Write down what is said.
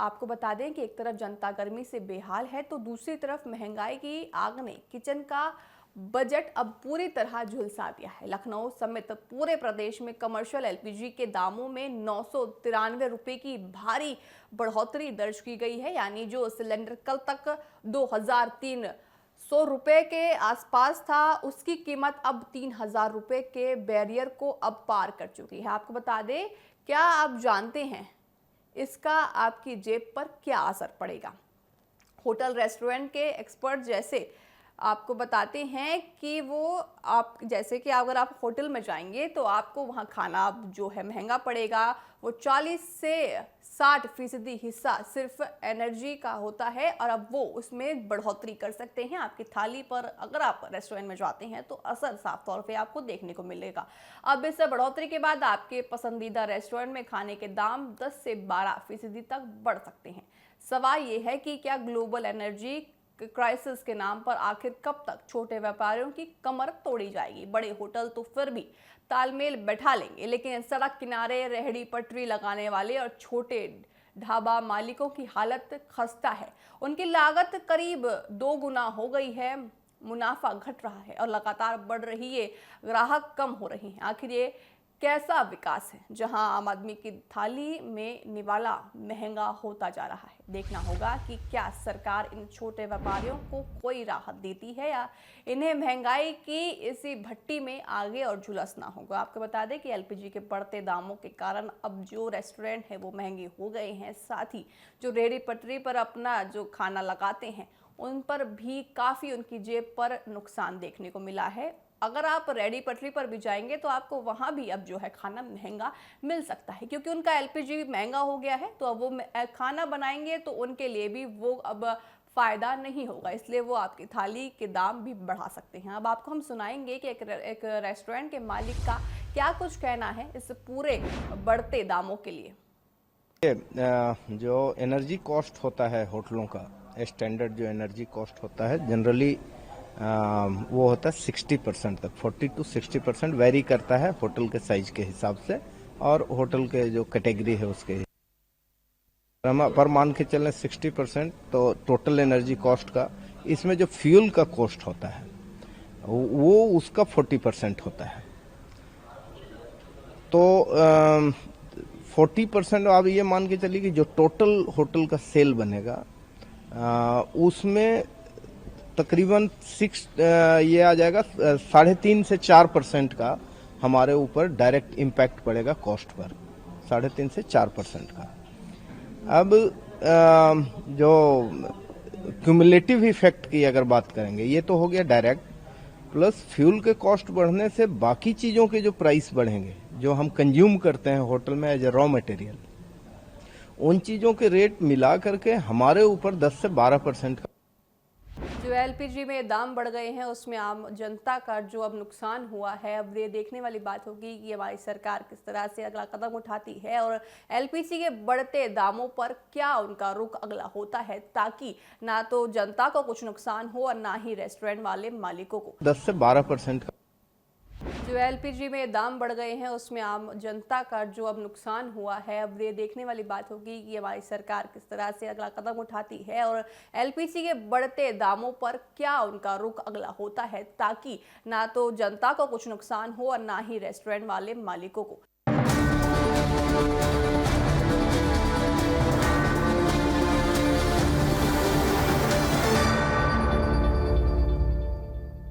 आपको बता दें कि एक तरफ जनता गर्मी से बेहाल है तो दूसरी तरफ महंगाई की आग ने किचन का बजट अब पूरी तरह झुलसा दिया है। लखनऊ समेत पूरे प्रदेश में कमर्शियल एलपीजी के दामों में 993 रुपए की भारी बढ़ोतरी दर्ज की गई है। यानी जो सिलेंडर कल तक 2300 रुपए के आसपास था, उसकी कीमत अब 3000 रुपए के बैरियर को अब पार कर चुकी है। आपको बता दें, क्या आप जानते हैं इसका आपकी जेब पर क्या असर पड़ेगा? होटल रेस्टोरेंट के एक्सपर्ट जैसे आपको बताते हैं कि वो आप जैसे कि अगर आप होटल में जाएंगे तो आपको वहाँ खाना जो है महंगा पड़ेगा। वो 40 से 60% हिस्सा सिर्फ एनर्जी का होता है और अब वो उसमें बढ़ोतरी कर सकते हैं आपकी थाली पर। अगर आप रेस्टोरेंट में जाते हैं तो असर साफ तौर पे आपको देखने को मिलेगा। अब इस बढ़ोतरी के बाद आपके पसंदीदा रेस्टोरेंट में खाने के दाम 10 से 12% तक बढ़ सकते हैं। सवाल ये है कि क्या ग्लोबल एनर्जी क्राइसिस के नाम पर आखिर कब तक छोटे व्यापारियों की कमर तोड़ी जाएगी? बड़े होटल तो फिर भी तालमेल बैठा लेंगे, लेकिन सड़क किनारे रेहड़ी पटरी लगाने वाले और छोटे ढाबा मालिकों की हालत खस्ता है। उनकी लागत करीब 2 गुना हो गई है, मुनाफा घट रहा है और लगातार बढ़ रही है, ग्राहक कम हो रहे हैं। आखिर ये कैसा विकास है जहां आम आदमी की थाली में निवाला महंगा होता जा रहा है? देखना होगा कि क्या सरकार इन छोटे व्यापारियों को कोई राहत देती है या इन्हें महंगाई की इसी भट्टी में आगे और झुलसना होगा। आपको बता दें कि एलपीजी के बढ़ते दामों के कारण अब जो रेस्टोरेंट है वो महंगे हो गए हैं, साथ ही जो रेहड़ी पटरी पर अपना जो खाना लगाते हैं उन पर भी काफ़ी उनकी जेब पर नुकसान देखने को मिला है। अगर आप रेहड़ी पटरी पर भी जाएंगे तो आपको वहां भी अब जो है खाना महंगा मिल सकता है, क्योंकि उनका एलपीजी महंगा हो गया है। तो अब वो खाना बनाएंगे तो उनके लिए भी वो अब फायदा नहीं होगा, इसलिए वो आपकी थाली के दाम भी बढ़ा सकते हैं। अब आपको हम सुनाएंगे कि एक रेस्टोरेंट के मालिक का क्या कुछ कहना है इस पूरे बढ़ते दामों के लिए। जो एनर्जी कॉस्ट होता है होटलों का, स्टैंडर्ड जो एनर्जी कॉस्ट होता है जनरली वो होता है 60% तक, 40 to 60% वेरी करता है होटल के साइज के हिसाब से और होटल के जो कैटेगरी है उसके पर मान के चलें 60%। तो टोटल एनर्जी कॉस्ट का इसमें जो फ्यूल का कॉस्ट होता है वो उसका 40% होता है। तो 40% आप ये मान के चलिए कि जो टोटल होटल का सेल बनेगा उसमें तकरीबन ये आ जाएगा 3.5 से 4% का हमारे ऊपर डायरेक्ट इम्पैक्ट पड़ेगा कॉस्ट पर, 3.5 से 4% का। अब जो क्यूमुलेटिव इफेक्ट की अगर बात करेंगे, ये तो हो गया डायरेक्ट, प्लस फ्यूल के कॉस्ट बढ़ने से बाकी चीजों के जो प्राइस बढ़ेंगे जो हम कंज्यूम करते हैं होटल में एज ए रॉ मटेरियल, उन चीजों के रेट मिला करके हमारे ऊपर 10 से 12% का जो एलपीजी में दाम बढ़ गए हैं उसमें आम जनता का जो अब नुकसान हुआ है। अब ये देखने वाली बात होगी कि हमारी सरकार किस तरह से अगला कदम उठाती है और एलपीजी के बढ़ते दामों पर क्या उनका रुख अगला होता है, ताकि ना तो जनता को कुछ नुकसान हो और ना ही रेस्टोरेंट वाले मालिकों को। 10 से 12% का जो एलपीजी में दाम बढ़ गए हैं उसमें आम जनता का जो अब नुकसान हुआ है। अब ये देखने वाली बात होगी कि हमारी सरकार किस तरह से अगला कदम उठाती है और एलपीजी के बढ़ते दामों पर क्या उनका रुख अगला होता है, ताकि ना तो जनता को कुछ नुकसान हो और ना ही रेस्टोरेंट वाले मालिकों को।